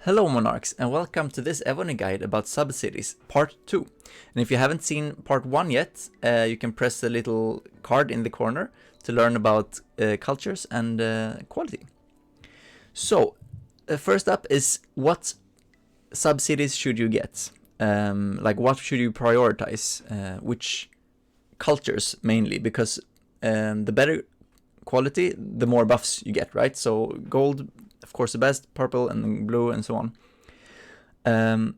Hello Monarchs, and welcome to this Evony guide about subcities, part 2. And if you haven't seen part 1 yet, you can press the little card in the corner to learn about cultures and quality. So, first up is what subcities should you get? Like what should you prioritize? Which cultures mainly, because the better quality, the more buffs you get, right? So gold, of course, the best, purple and blue and so on.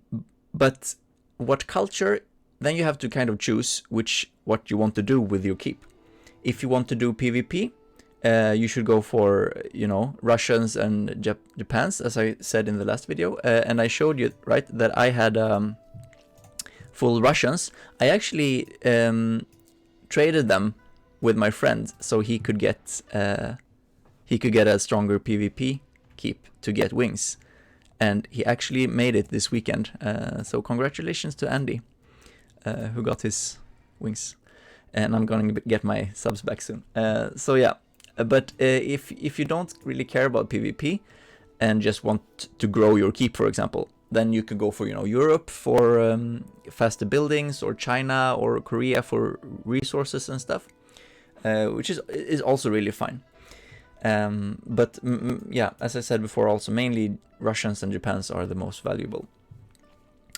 But what culture, then you have to kind of choose what you want to do with your keep. If you want to do PvP, you should go for, Russians and Japans, as I said in the last video. And I showed you, right, that I had full Russians. I actually traded them with my friend, so he could get a stronger PvP keep to get wings, and he actually made it this weekend. So congratulations to Andy, who got his wings, and I'm gonna get my subs back soon. So yeah, but if you don't really care about PvP and just want to grow your keep, for example, then you could go for Europe for faster buildings, or China or Korea for resources and stuff. Which is also really fine. But yeah, as I said before, also mainly Russians and Japans are the most valuable.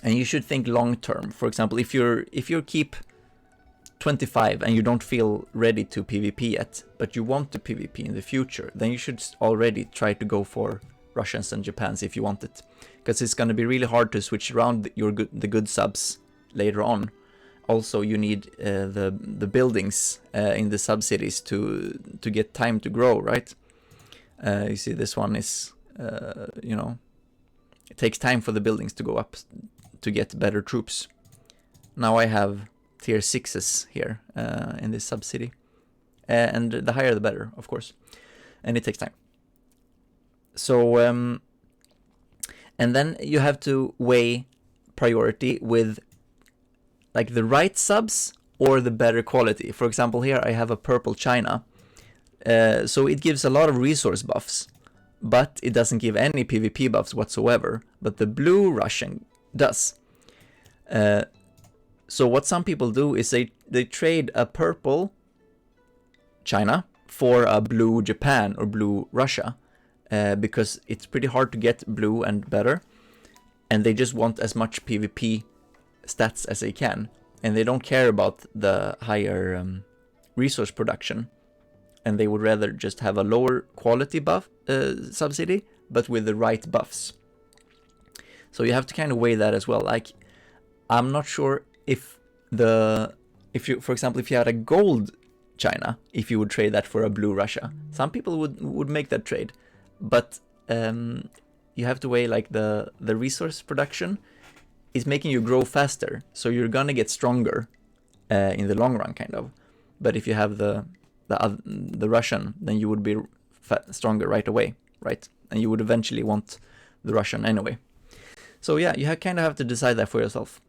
And you should think long term. For example, if you're keep 25 and you don't feel ready to PvP yet, but you want to PvP in the future, then you should already try to go for Russians and Japans if you want it, because it's going to be really hard to switch around the good subs later on. Also, you need the buildings in the subcities to get time to grow, right? You see, this one is, it takes time for the buildings to go up to get better troops. Now I have tier 6s here in this subcity, and the higher the better, of course, and it takes time. So, and then you have to weigh priority with like the right subs or the better quality. For example, here I have a purple China. So it gives a lot of resource buffs, but it doesn't give any PvP buffs whatsoever. But the blue Russian does. So what some people do is they trade a purple China for a blue Japan or blue Russia, because it's pretty hard to get blue and better, and they just want as much PvP stats as they can, and they don't care about the higher resource production, and they would rather just have a lower quality buff subsidy, but with the right buffs. So you have to kind of weigh that as well. Like, I'm not sure if you, for example, if you had a gold China, if you would trade that for a blue Russia. Some people would make that trade, but you have to weigh like the resource production is making you grow faster, so you're gonna get stronger in the long run, kind of. But if you have the Russian, then you would be stronger right away, right? And you would eventually want the Russian anyway. So yeah, you kind of have to decide that for yourself.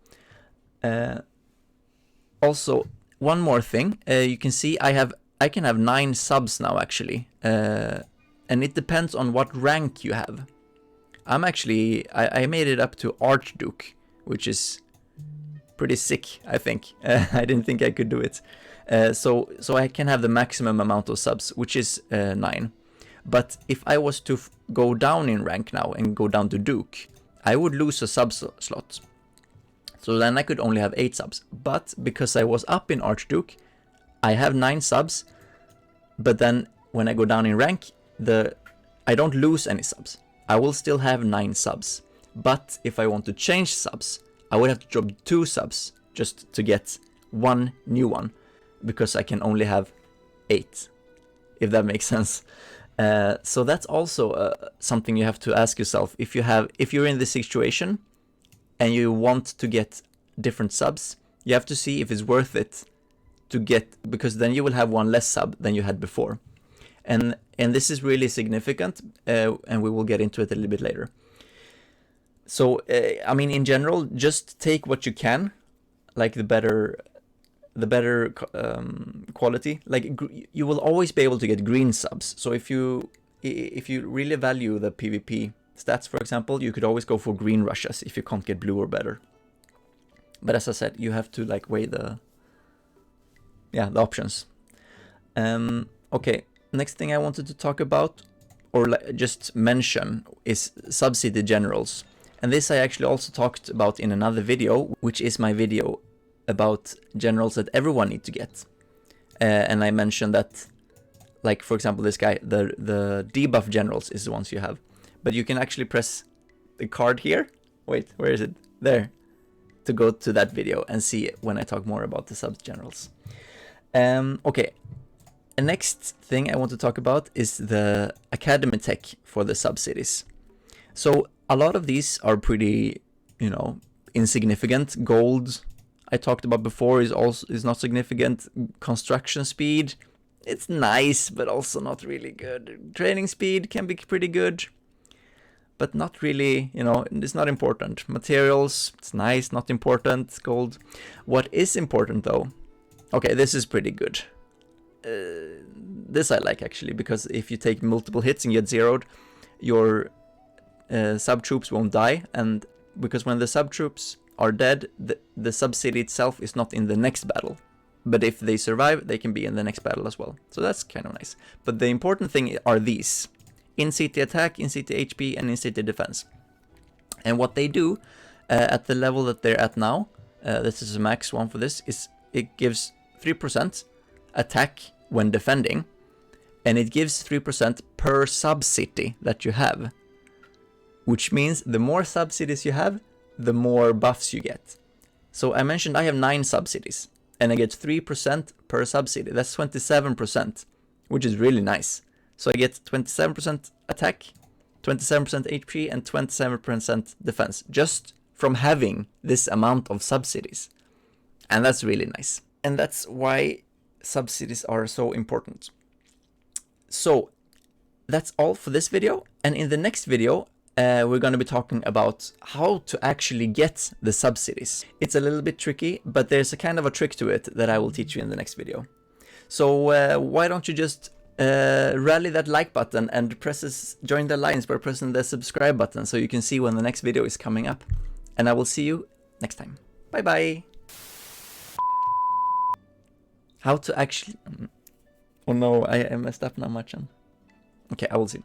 Also, one more thing, you can see I can have 9 subs now actually, and it depends on what rank you have. I'm actually I made it up to Archduke, which is pretty sick, I think. I didn't think I could do it. So I can have the maximum amount of subs, which is 9. But if I was to go down in rank now and go down to Duke, I would lose a sub slot. So then I could only have 8 subs. But because I was up in Archduke, I have 9 subs. But then when I go down in rank, I don't lose any subs. I will still have 9 subs. But if I want to change subs, I would have to drop 2 subs just to get 1 new one, because I can only have 8, if that makes sense. So that's also something you have to ask yourself. If you're in this situation and you want to get different subs, you have to see if it's worth it to get, because then you will have 1 less sub than you had before. And this is really significant, and we will get into it a little bit later. So, I mean, in general, just take what you can, like the better quality. Like, you will always be able to get green subs. So if you really value the PvP stats, for example, you could always go for green Russias if you can't get blue or better. But as I said, you have to like weigh the options. Okay, next thing I wanted to talk about, or just mention, is subsidy generals. And this I actually also talked about in another video, which is my video about generals that everyone needs to get. And I mentioned that, like for example, this guy, the debuff generals is the ones you have. But you can actually press the card here. Wait, where is it? There. To go to that video and see it when I talk more about the sub generals. Okay. The next thing I want to talk about is the academy tech for the subsidies. So a lot of these are pretty, insignificant. Gold, I talked about before, is not significant. Construction speed, it's nice, but also not really good. Training speed can be pretty good, but not really, it's not important. Materials, it's nice, not important. Gold. What is important though? Okay, this is pretty good. This I like actually, because if you take multiple hits and get zeroed, your sub troops won't die, and because when the sub troops are dead, the subsidy itself is not in the next battle. But if they survive, they can be in the next battle as well. So that's kind of nice. But the important thing are these: in-city attack, in-city HP, and in-city defense. And what they do at the level that they're at now, this is a max one for this, is it gives 3% attack when defending, and it gives 3% per sub-city that you have. Which means the more subsidies you have, the more buffs you get. So I mentioned I have 9 subsidies, and I get 3% per subsidy. That's 27%, which is really nice. So I get 27% attack, 27% HP, and 27% defense, just from having this amount of subsidies. And that's really nice. And that's why subsidies are so important. So that's all for this video. And in the next video, we're going to be talking about how to actually get the subsidies. It's a little bit tricky, but there's a kind of a trick to it that I will teach you in the next video. So why don't you just rally that like button and join the alliance by pressing the subscribe button so you can see when the next video is coming up. And I will see you next time. Bye bye. How to actually... Oh no, I messed up now, Machan. Okay, I will see.